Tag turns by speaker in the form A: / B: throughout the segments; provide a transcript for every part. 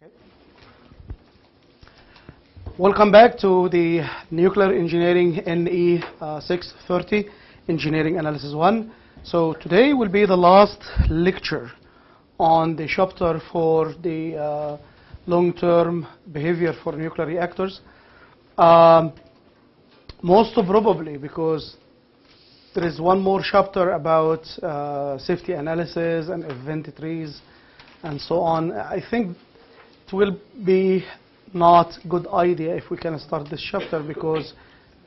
A: Okay. Welcome back to the Nuclear Engineering NE 630 Engineering Analysis 1. So today will be the last lecture on the chapter for the long-term behavior for nuclear reactors. Most probably because there is one more chapter about safety analysis and event trees and so on. I think it will be not good idea if we can start this chapter because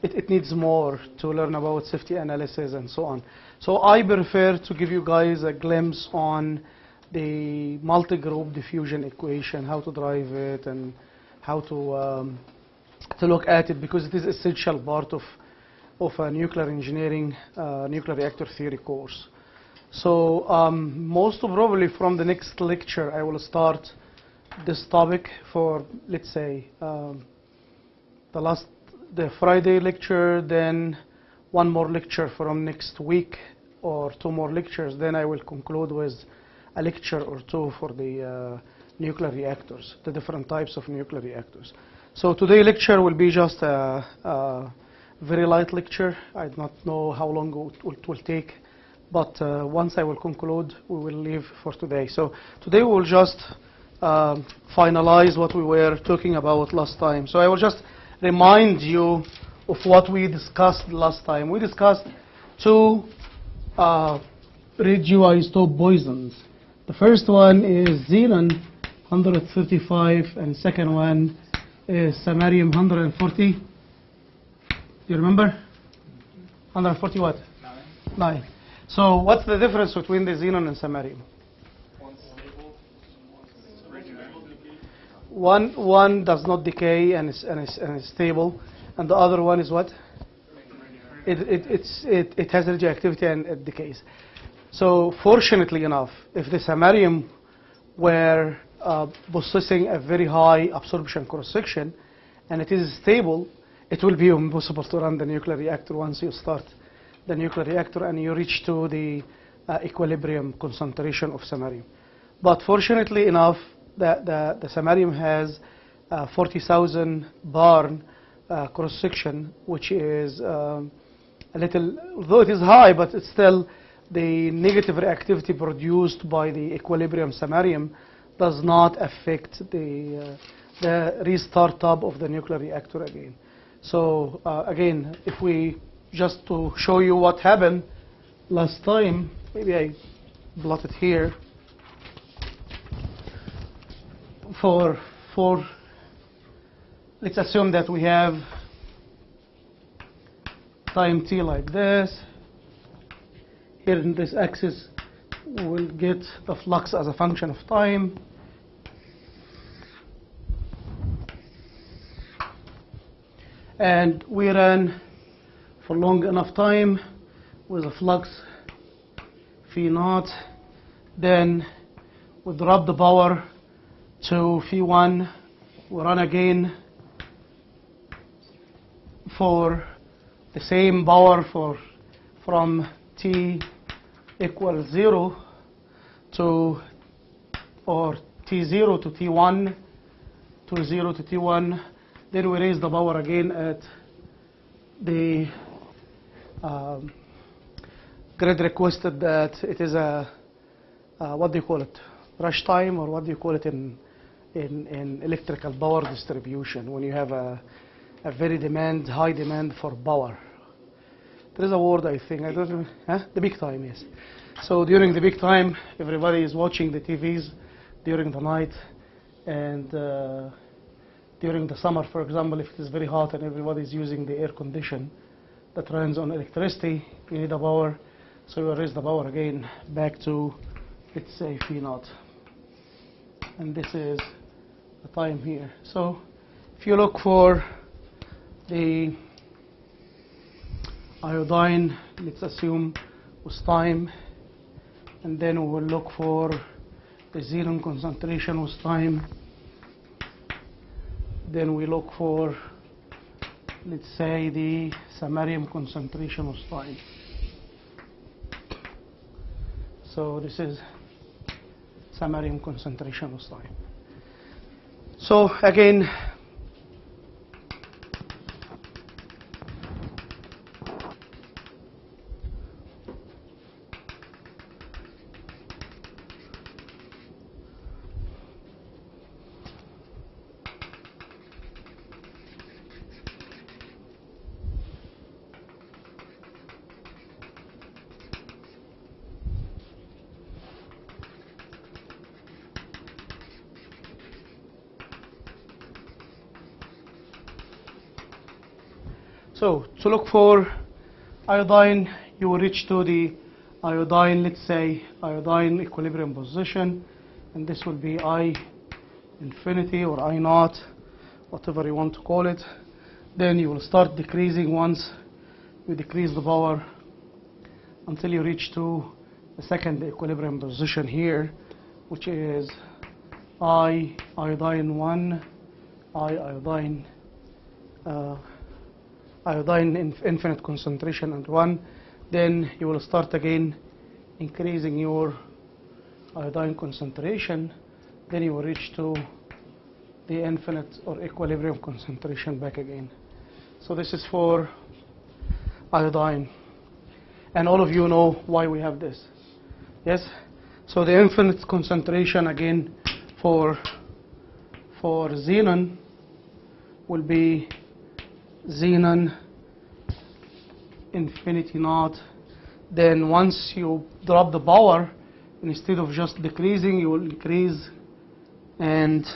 A: it needs more to learn about safety analysis and so on. So I prefer to give you guys a glimpse on the multi-group diffusion equation, how to drive it and how to look at it, because it is essential part of a nuclear engineering, nuclear reactor theory course. So most probably from the next lecture I will start this topic for, let's say, the Friday lecture, then one more lecture from next week or two more lectures, then I will conclude with a lecture or two for the nuclear reactors, the different types of nuclear reactors. So today's lecture will be just a very light lecture. I do not know how long it will take, but once I will conclude, we will leave for today. So today we will just finalize what we were talking about last time. So I will just remind you of what we discussed last time. We discussed two radioisotope poisons. The first one is xenon 135, and the second one is samarium 140. You remember? 140 what? 9. So what's the difference between the xenon and samarium? One does not decay and is stable, and the other one is what? It has radioactivity and it decays. So fortunately enough, if the samarium were possessing a very high absorption cross-section and it is stable, it will be impossible to run the nuclear reactor once you start the nuclear reactor and you reach to the equilibrium concentration of samarium. But fortunately enough, the samarium has 40,000 barn cross-section, which is a little, although it is high, but it's still the negative reactivity produced by the equilibrium samarium does not affect the restart up of the nuclear reactor again. So again, if we just to show you what happened last time, maybe I blot it here. For let's assume that we have time t like this. Here in this axis, we'll get the flux as a function of time. And we ran for long enough time with a flux phi naught. Then we drop the power to phi1. We run again for the same power from t equals 0 to, or t0 to t1, to 0 to t1. Then we raise the power again at the grid requested that it is a what do you call it, rush time, or what do you call it in electrical power distribution when you have a very high demand for power. There is a word, I think, I don't know, the peak time, yes. So during the peak time, everybody is watching the TVs during the night, and during the summer, for example, if it is very hot and everybody is using the air condition that runs on electricity, you need a power, so you raise the power again back to, let's say, phi naught. And this is the time here. So if you look for the iodine, let's assume with time, and then we will look for the xenon concentration with time. Then we look for, let's say, the samarium concentration with time. So this is samarium concentration with time. So again, so to look for iodine, you will reach to the iodine, let's say iodine equilibrium position, and this will be I infinity or I naught, whatever you want to call it. Then you will start decreasing once you decrease the power until you reach to the second equilibrium position here, which is I iodine 1, I iodine infinite concentration and 1. Then you will start again increasing your iodine concentration. Then you will reach to the infinite or equilibrium concentration back again. So this is for iodine. And all of you know why we have this. Yes? So the infinite concentration again for xenon will be xenon infinity naught. Then once you drop the power, instead of just decreasing, you will increase, and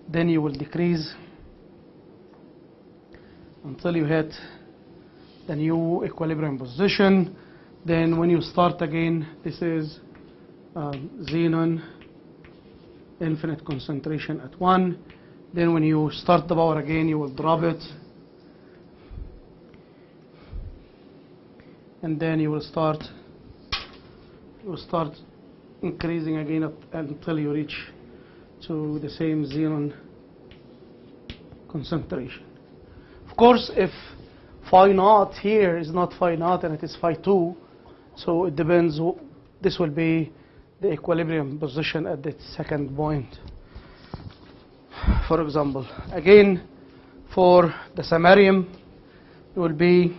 A: then you will decrease until you hit the new equilibrium position. Then when you start again, this is xenon infinite concentration at 1. Then when you start the power again, you will drop it, and then you will start increasing again until you reach to the same xenon concentration. Of course, if phi naught here is not phi naught and it is phi 2, so it depends. This will be the equilibrium position at the second point. For example, again for the samarium, it will be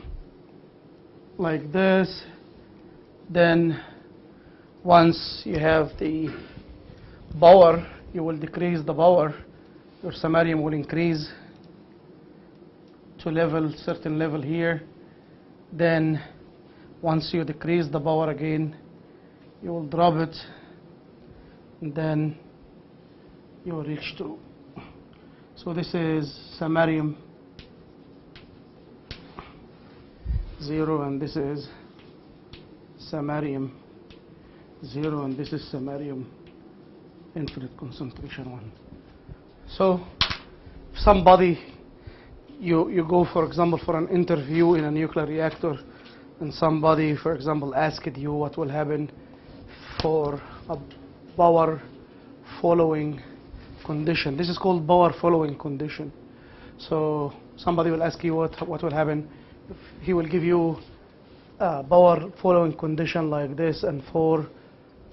A: like this. Then once you have the power, you will decrease the power. Your samarium will increase to certain level here. Then once you decrease the power again, you will drop it, and then you will reach to. So this is samarium 0, and this is samarium 0, and this is samarium infinite concentration 1. So if somebody, you go, for example, for an interview in a nuclear reactor, and somebody, for example, asked you what will happen for a power following condition. This is called power following condition. So somebody will ask you what will happen. He will give you a power following condition like this, and for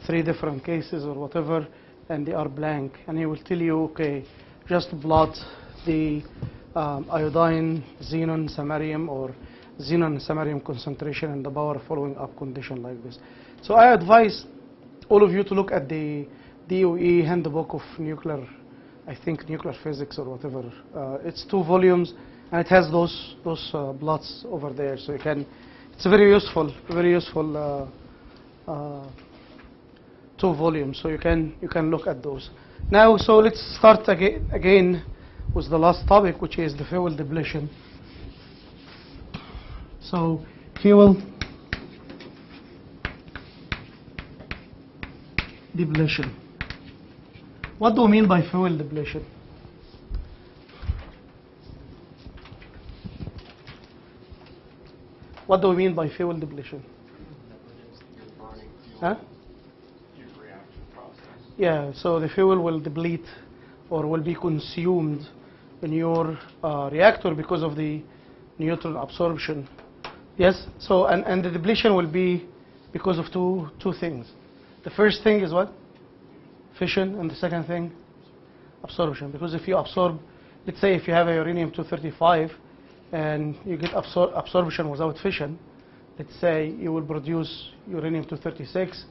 A: 3 different cases or whatever, and they are blank, and he will tell you, okay, just plot the iodine, xenon, samarium, or xenon samarium concentration and the power following up condition like this. So I advise all of you to look at the DOE handbook of nuclear, I think nuclear physics or whatever. It's 2 volumes, and it has those plots over there, so you can. It's very useful 2 volumes, so you can look at those. Now, so let's start again with the last topic, which is the fuel depletion. So fuel depletion. What do we mean by fuel depletion? What do we mean by fuel depletion? Huh? Yeah, so the fuel will deplete or will be consumed in your reactor because of the neutron absorption. Yes, so and the depletion will be because of two things. The first thing is what? Fission, and the second thing? absorption, because if you absorb, let's say if you have a uranium-235 and you get absorption without fission, let's say you will produce uranium-236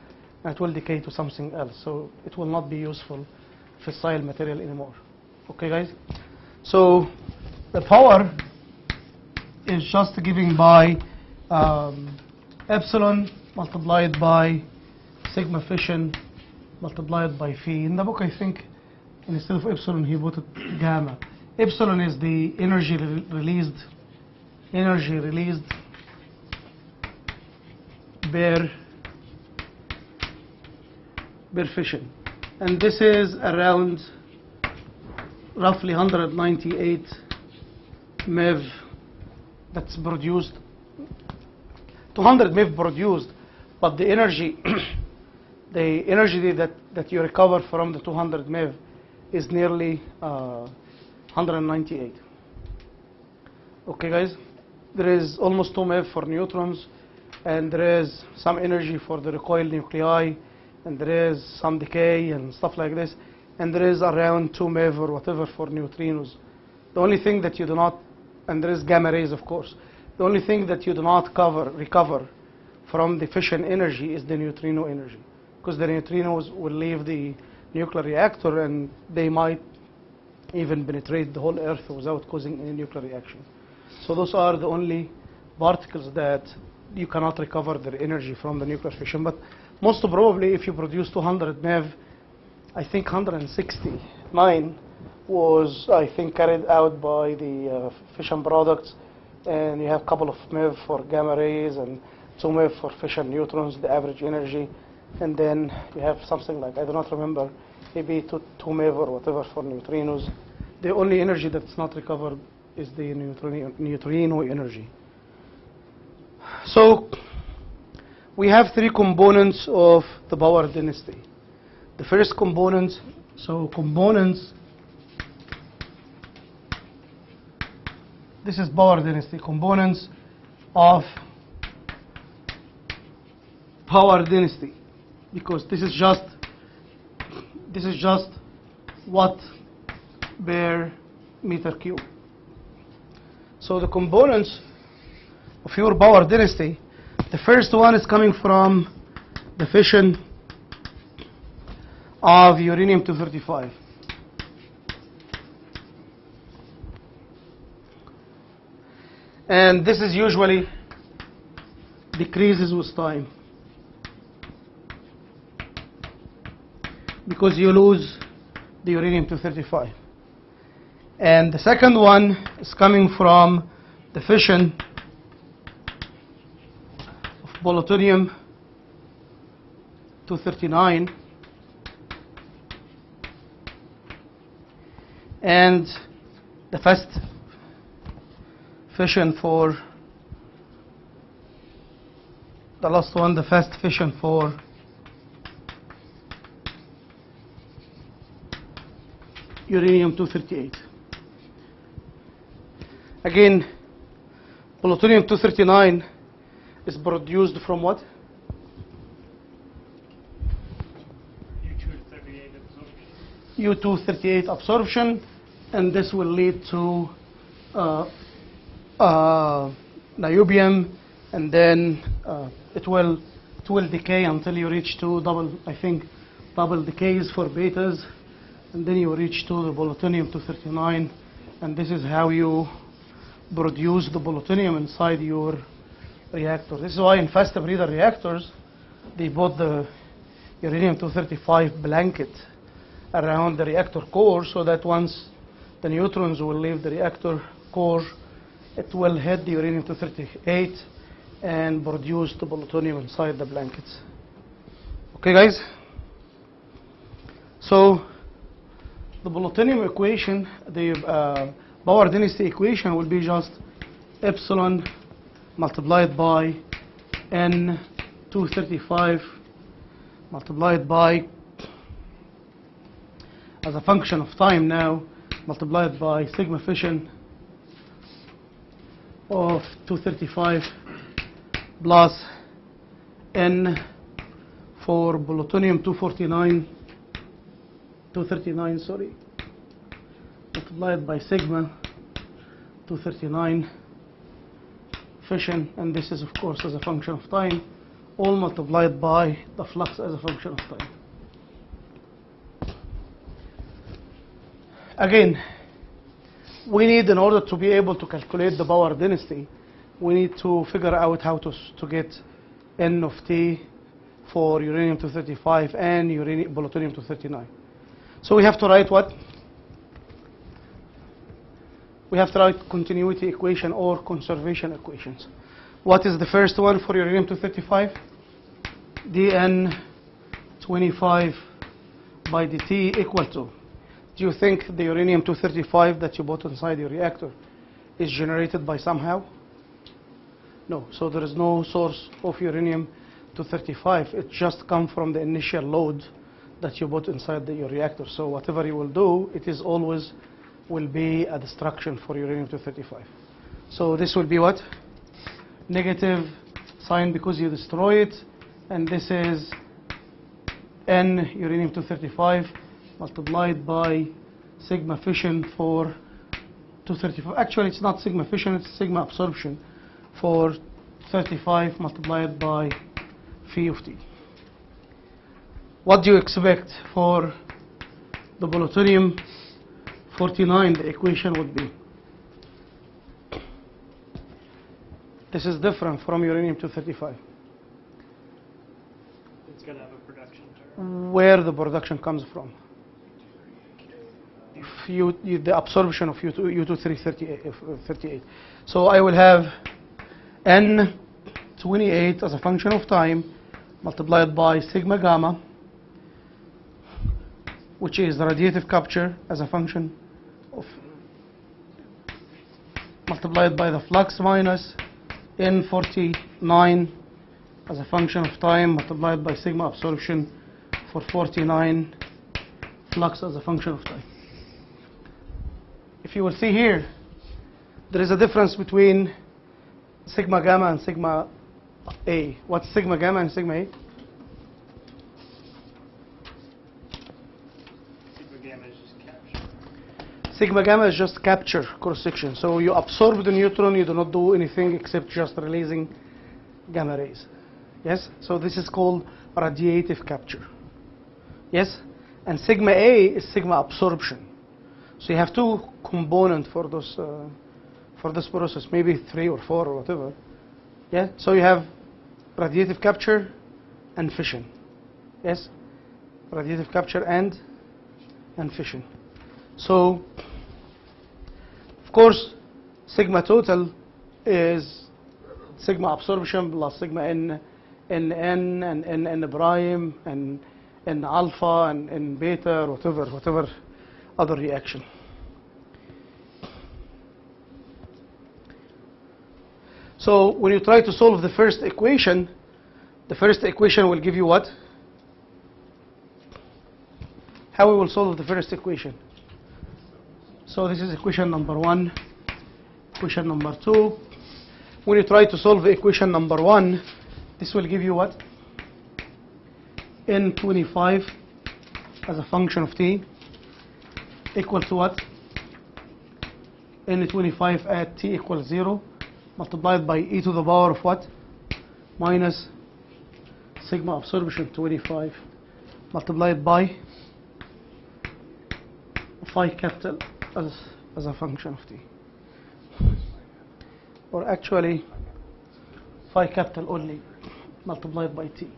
A: and it will decay to something else, so it will not be useful fissile material anymore. Okay, guys? So the power is just giving by epsilon multiplied by sigma fission multiplied by phi. In the book, I think instead of epsilon he put it gamma. Epsilon is the energy released per fission, and this is around roughly 198 MeV that's produced, 200 MeV produced, but the energy the energy that you recover from the 200 MeV is nearly 198. Okay, guys? There is almost 2 MeV for neutrons, and there is some energy for the recoil nuclei, and there is some decay and stuff like this, and there is around 2 MeV or whatever for neutrinos. The only thing that you do not, and there is gamma rays, of course, the only thing that you do not recover from the fission energy is the neutrino energy, because the neutrinos will leave the nuclear reactor and they might even penetrate the whole Earth without causing any nuclear reaction. So those are the only particles that you cannot recover their energy from the nuclear fission. But most probably, if you produce 200 MeV, I think 169 was, I think, carried out by the fission products, and you have a couple of MeV for gamma rays and 2 MeV for fission neutrons, the average energy, and then you have something like, I do not remember, maybe 2 MeV or whatever for neutrinos. The only energy that's not recovered is the neutrino energy. So we have 3 components of the power density. The first component, so components, this is power density, components of power density, because this is just watt per meter cube. So the components of your power density, the first one is coming from the fission of uranium-235. And this is usually decreases with time, because you lose the uranium-235. And the second one is coming from the fission of plutonium-239, and the fast fission for the last one, the fast fission for uranium-238. Again, plutonium-239 is produced from what? U-238 absorption, and this will lead to niobium, and then it will decay until you reach to double decays for betas, and then you reach to the plutonium-239, and this is how you produce the plutonium inside your reactor. This is why in fast breeder reactors they put the uranium-235 blanket around the reactor core, so that once the neutrons will leave the reactor core, it will hit the uranium-238 and produce the plutonium inside the blankets. Okay, guys? So the plutonium equation, the power density equation, will be just epsilon multiplied by N235 multiplied by, as a function of time now, multiplied by sigma fission of 235 plus N for plutonium 239, multiplied by sigma 239 fission, and this is of course as a function of time, all multiplied by the flux as a function of time. Again, we need, in order to be able to calculate the power density, we need to figure out how to get N of T for uranium-235 and plutonium-239. So we have to write what? We have to write continuity equation or conservation equations. What is the first one for uranium-235? dN25 by dt equal to. Do you think the uranium-235 that you put inside your reactor is generated by somehow? No. So there is no source of uranium-235. It just comes from the initial load that you put inside your reactor. So whatever you will do, it is always will be a destruction for uranium-235. So this will be what? Negative sign because you destroy it. And this is N uranium-235 multiplied by sigma fission for 235. Actually, it's not sigma fission, it's sigma absorption for 35 multiplied by phi of T. What do you expect for the plutonium-49? The equation would be. This is different from uranium-235.
B: It's going to have a production term.
A: Where the production comes from. The absorption of U238. So I will have N28 as a function of time multiplied by sigma gamma, which is the radiative capture as a function of multiplied by the flux minus N49 as a function of time multiplied by sigma absorption for 49 flux as a function of time. If you will see here, there is a difference between sigma gamma and sigma A. What's sigma gamma and sigma A?
B: Sigma gamma is just capture.
A: Sigma gamma is just capture cross-section. So you absorb the neutron, you do not do anything except just releasing gamma rays. Yes? So this is called radiative capture. Yes? And sigma A is sigma absorption. So you have two components for this process, maybe 3 or 4 or whatever. Yeah. So you have radiative capture and fission. Yes. Radiative capture and fission. So of course, sigma total is sigma absorption plus sigma n and n prime and n alpha and n beta or whatever other reaction. So when you try to solve the first equation will give you what? How we will solve the first equation? So this is equation number 1, equation number 2. When you try to solve equation number 1, this will give you what? N25 as a function of T equal to what? N25 at T equals 0 multiplied by e to the power of what? Minus sigma absorption 25 multiplied by phi capital as a function of T. Or actually phi capital only multiplied by T.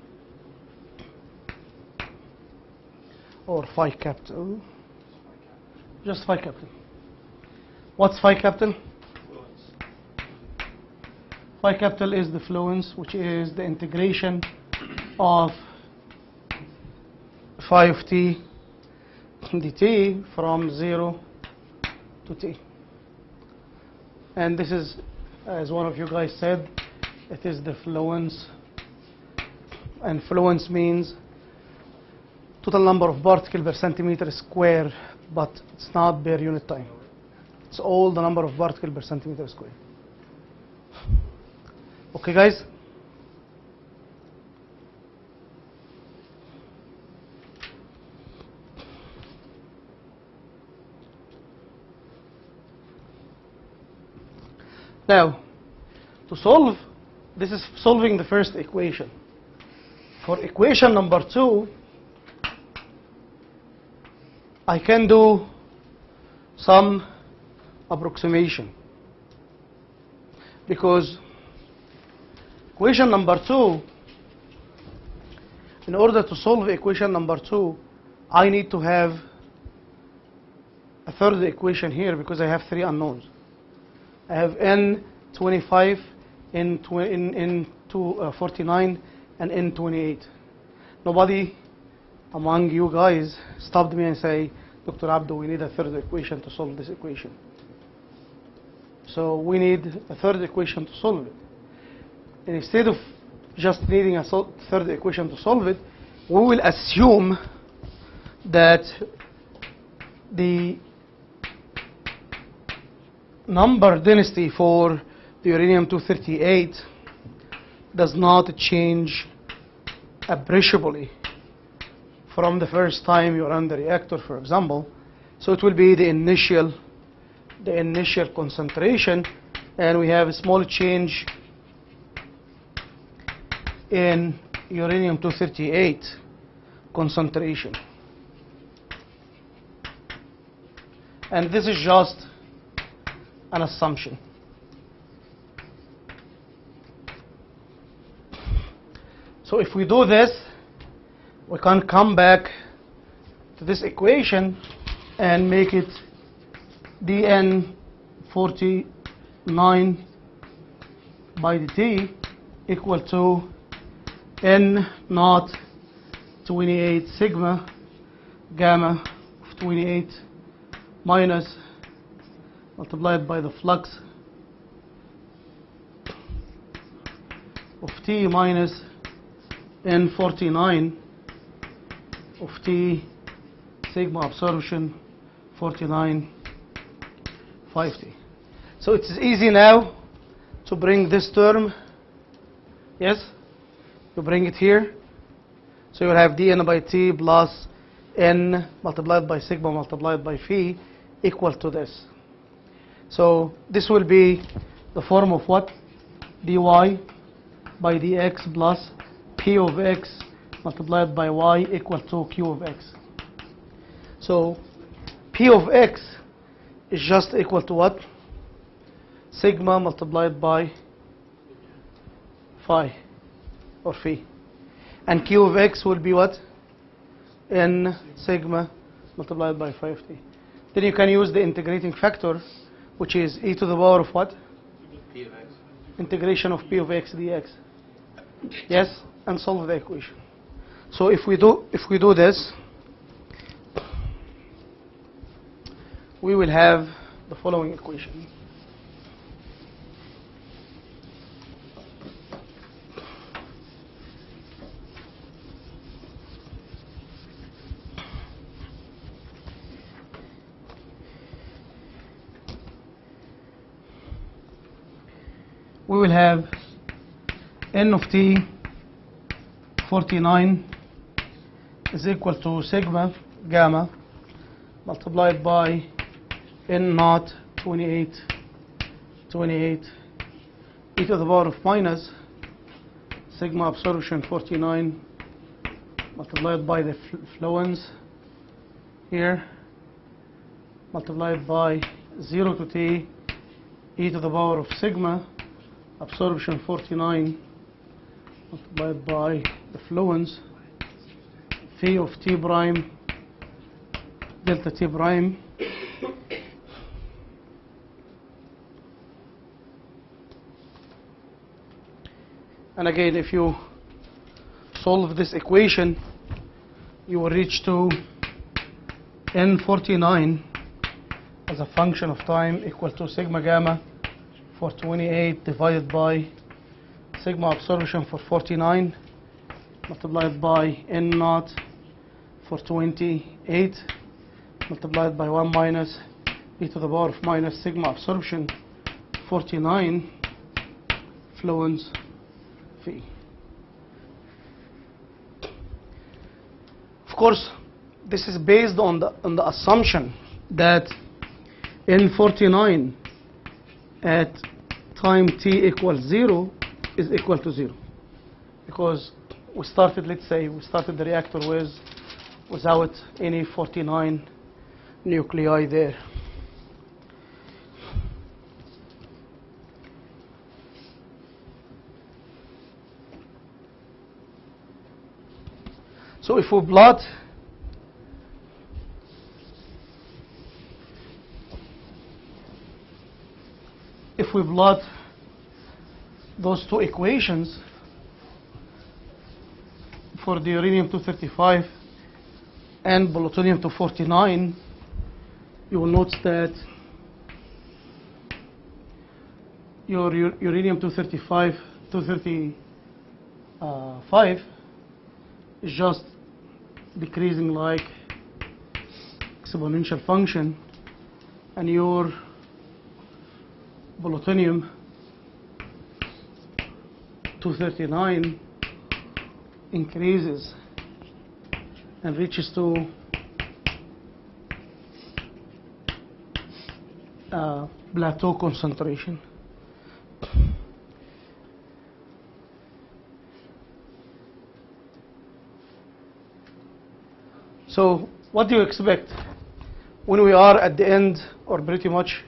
A: Or phi capital. Just phi capital. What's phi capital? Phi capital is the fluence, which is the integration of phi of T dt from 0 to T. And this is, as one of you guys said, it is the fluence. And fluence means total number of particles per centimeter square, but it's not per unit time. It's all the number of particles per centimeter square. Okay, guys? Now, to solve, this is solving the first equation. For equation number 2, I can do some approximation, because equation number 2, in order to solve equation number 2, I need to have a third equation here, because I have 3 unknowns. I have n25, n49, and n28. Nobody among you guys stopped me and say, Dr. Abdo, we need a third equation to solve this equation. So we need a third equation to solve it. And instead of just needing a third equation to solve it, we will assume that the number density for the uranium-238 does not change appreciably from the first time you run the reactor, for example. So it will be the initial concentration, and we have a small change in uranium-238 concentration. And this is just an assumption. So if we do this, we can come back to this equation and make it dN49 by dt equal to N naught 28 sigma gamma of 28 minus multiplied by the flux of T minus N49 of T sigma absorption 49/50. So it's easy now to bring this term, yes, you bring it here. So you'll have dN by T plus N multiplied by sigma multiplied by phi equal to this. So this will be the form of what? dy by dx plus p of x multiplied by y equal to q of x. So p of x is just equal to what? Sigma multiplied by phi or phi. And q of x will be what? N sigma multiplied by 50. Then you can use the integrating factor, which is e to the power of what?
C: P of x.
A: Integration of p of x dx. Yes, and solve the equation. So if we do this, we will have the following equation. We will have N of T 49 is equal to sigma gamma multiplied by N naught 28 e to the power of minus sigma absorption 49 multiplied by the fluence here multiplied by 0 to T e to the power of sigma absorption 49 multiplied by the fluence phi of T prime delta T prime and again, if you solve this equation, you will reach to N49 as a function of time equal to sigma gamma for 28 divided by sigma absorption for 49 multiplied by N naught for 28 multiplied by 1 minus e to the power of minus sigma absorption 49 fluence phi. Of course, this is based on the assumption that N49 at time t equals 0 is equal to 0. Because we started, let's say, we started the reactor without any 49 nuclei there. So if we plot those two equations for the uranium-235 and plutonium-249, you will notice that your uranium-235 is just decreasing like exponential function, and your plutonium-239 increases and reaches to plateau concentration. So what do you expect when we are at the end, or pretty much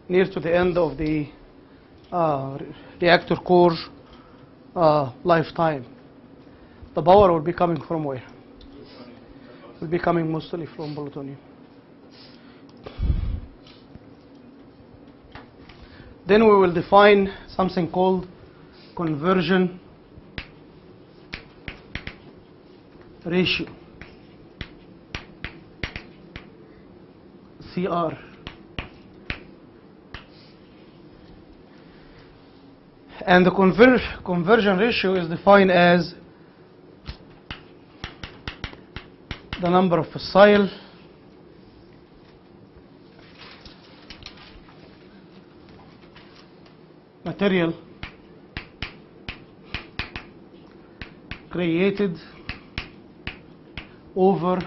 A: near to the end of the reactor core lifetime? The power will be coming from where? It will be coming mostly from plutonium. Then we will define something called conversion ratio, CR. And the conversion ratio is defined as the number of fissile material created over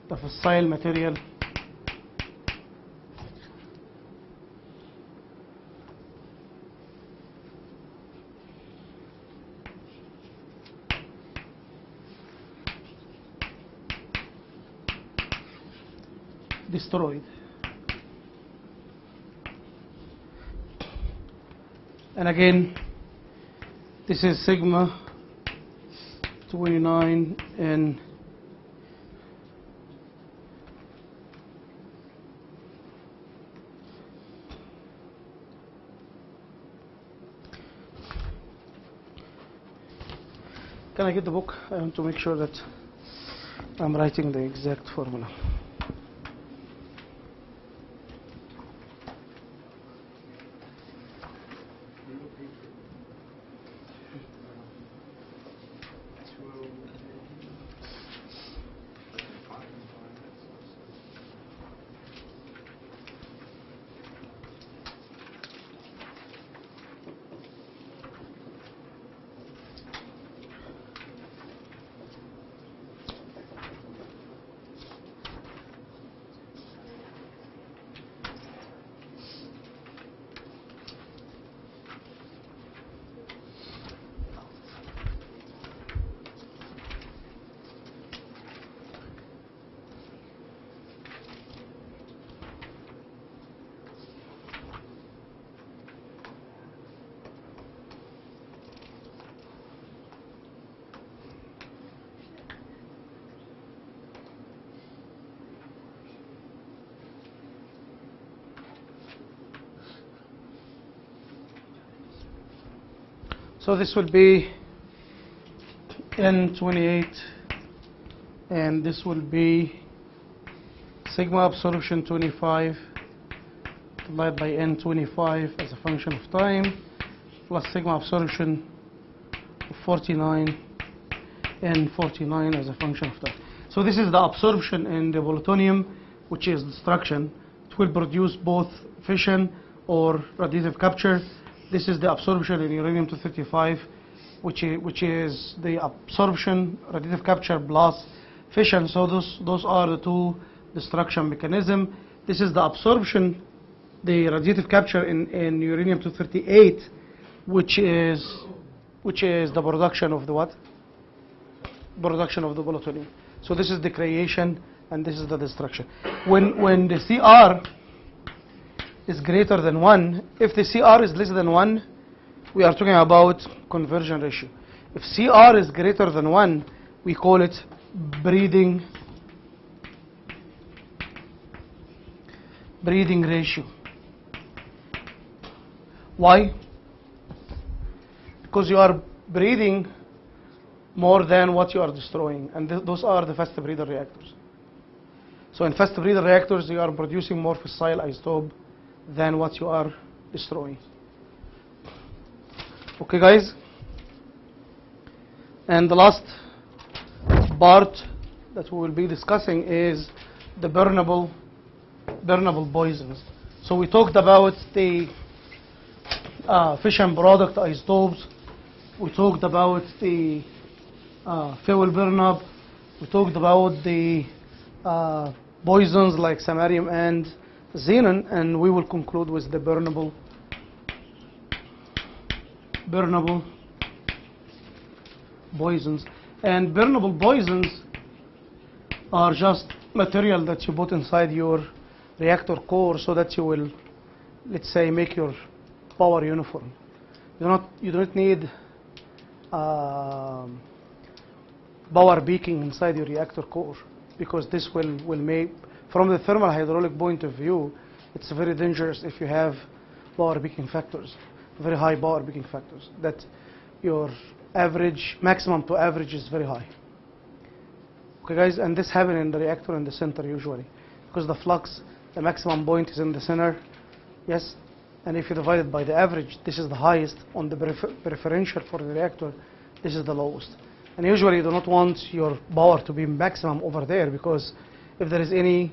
A: the fissile material destroyed. And again, this is sigma 29 and can I get the book? I want to make sure that I'm writing the exact formula. So this will be N28, and this will be sigma absorption 25 divided by N25 as a function of time, plus sigma absorption of 49 and 49 as a function of time. So this is the absorption in the plutonium, which is destruction. It will produce both fission or radiative capture. This is the absorption in uranium-235, which is the absorption, radiative capture plus fission. So those are the two destruction mechanism. This is the absorption the radiative capture in uranium-238, which is the production of the what? Production of the plutonium. So this is the creation and this is the destruction. When the CR is greater than 1, if the CR is less than 1, we are talking about conversion ratio. If CR is greater than 1, we call it breeding ratio. Why? Because you are breeding more than what you are destroying, and those are the fast breeder reactors. So in fast breeder reactors, you are producing more fissile isotope than what you are destroying. Okay, guys? And the last part that we will be discussing is the burnable poisons. So we talked about the fission product isotopes. We talked about the fuel burnup. We talked about the poisons like samarium and xenon, and we will conclude with the burnable poisons. And burnable poisons are just material that you put inside your reactor core so that you will, let's say, make your power uniform. You don't need power peaking inside your reactor core, because this will make, from the thermal hydraulic point of view, it's very dangerous if you have power peaking factors, very high power peaking factors, that your average, maximum to average is very high. Okay, guys, and this happens in the reactor in the center usually, because the flux, the maximum point is in the center, yes, and if you divide it by the average, this is the highest on the preferential for the reactor, this is the lowest. And usually you do not want your power to be maximum over there, because if there is any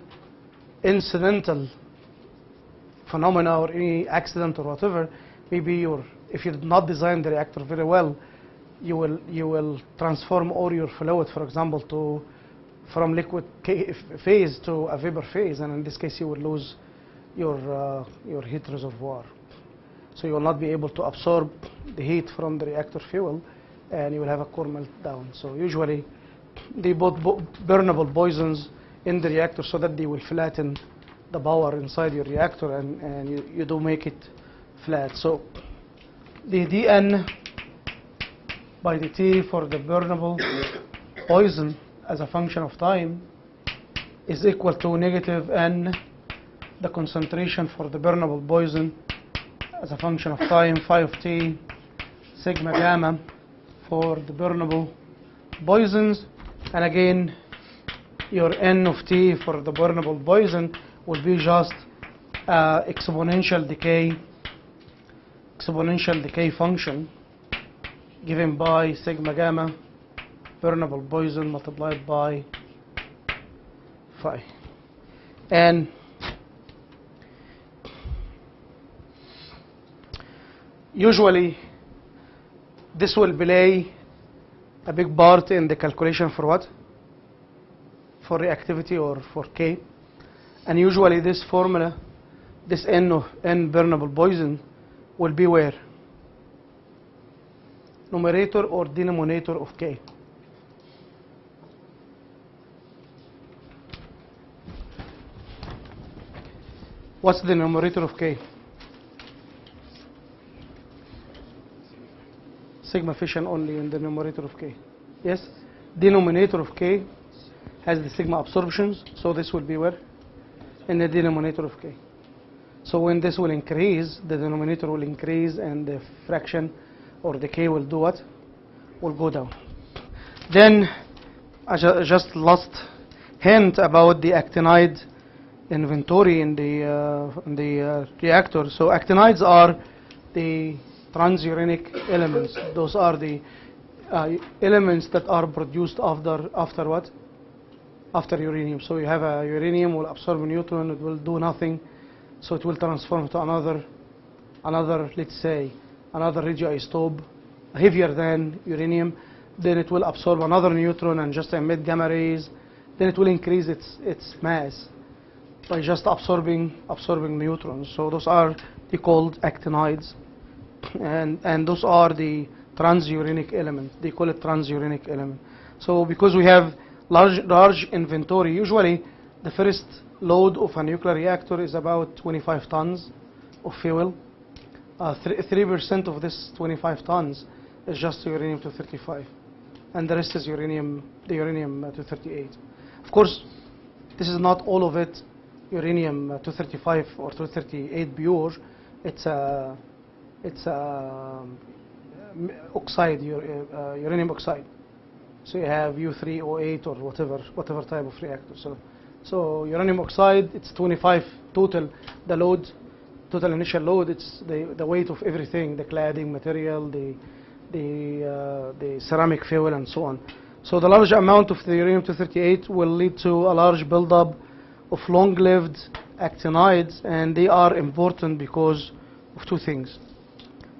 A: incidental phenomena or any accident or whatever, maybe if you did not design the reactor very well, you will transform all your fluid, for example, from liquid phase to a vapor phase, and in this case you will lose your heat reservoir. So you will not be able to absorb the heat from the reactor fuel, and you will have a core meltdown. So usually they put burnable poisons in the reactor so that they will flatten the power inside your reactor, and you do make it flat. So the dN by dt for the burnable poison as a function of time is equal to negative n, the concentration for the burnable poison as a function of time, phi of t, sigma gamma for the burnable poisons. And again, your n of t for the burnable poison will be just exponential decay function given by sigma gamma burnable poison multiplied by phi. And usually this will play a big part in the calculation for what? For reactivity or for K. And usually this formula, this N burnable poison, will be where? Numerator or denominator of K? What's the numerator of K? Sigma fission only in the numerator of K. Yes? Denominator of K has the sigma absorptions, so this will be where? In the denominator of K. So when this will increase, the denominator will increase and the fraction or the K will do what? Will go down. Then just last hint about the actinide inventory in the reactor. So actinides are the transuranic elements. Those are the elements that are produced after what? After uranium. So you have a uranium will absorb a neutron, it will do nothing, so it will transform to another, let's say, another radioisotope heavier than uranium. Then it will absorb another neutron and just emit gamma rays. Then it will increase its mass. by just absorbing neutrons. So those are they called actinides, and those are the transuranic element. They call it transuranic element. So because we have large inventory, usually the first load of a nuclear reactor is about 25 tons of fuel. 3% of this 25 tons is just uranium-235, and the rest is the uranium-238. Of course, this is not all of it uranium-235 or 238 pure. It's oxide, uranium oxide. So you have U3O8 or whatever type of reactor. So uranium oxide, it's 25 total. The load, total initial load, it's the weight of everything, the cladding material, the ceramic fuel, and so on. So the large amount of the uranium-238 will lead to a large buildup of long-lived actinides, and they are important because of two things.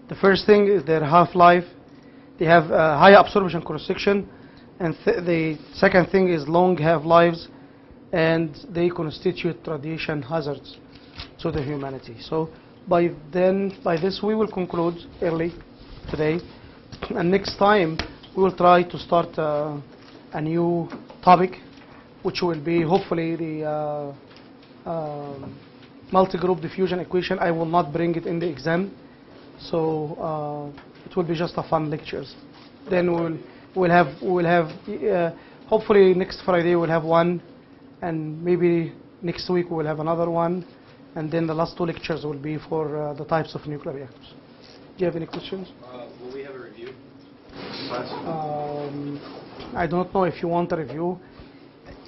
A: The first thing is their half-life. They have high absorption cross-section, and the second thing is long half-lives, and they constitute radiation hazards to the humanity. So by this we will conclude early today, and next time we will try to start a new topic, which will be hopefully the multi-group diffusion equation. I will not bring it in the exam, so it will be just a fun lectures. Then we'll have hopefully next Friday we'll have one, and maybe next week we'll have another one, and then the last two lectures will be for the types of nuclear reactors. Do you have any questions?
C: Will we have a review?
A: I don't know if you want a review.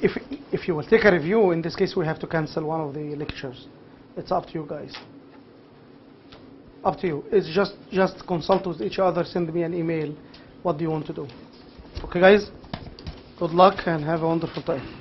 A: If you will take a review, in this case we have to cancel one of the lectures. It's up to you guys. Up to you. It's just consult with each other, send me an email. What do you want to do? Okay guys? Good luck and have a wonderful time.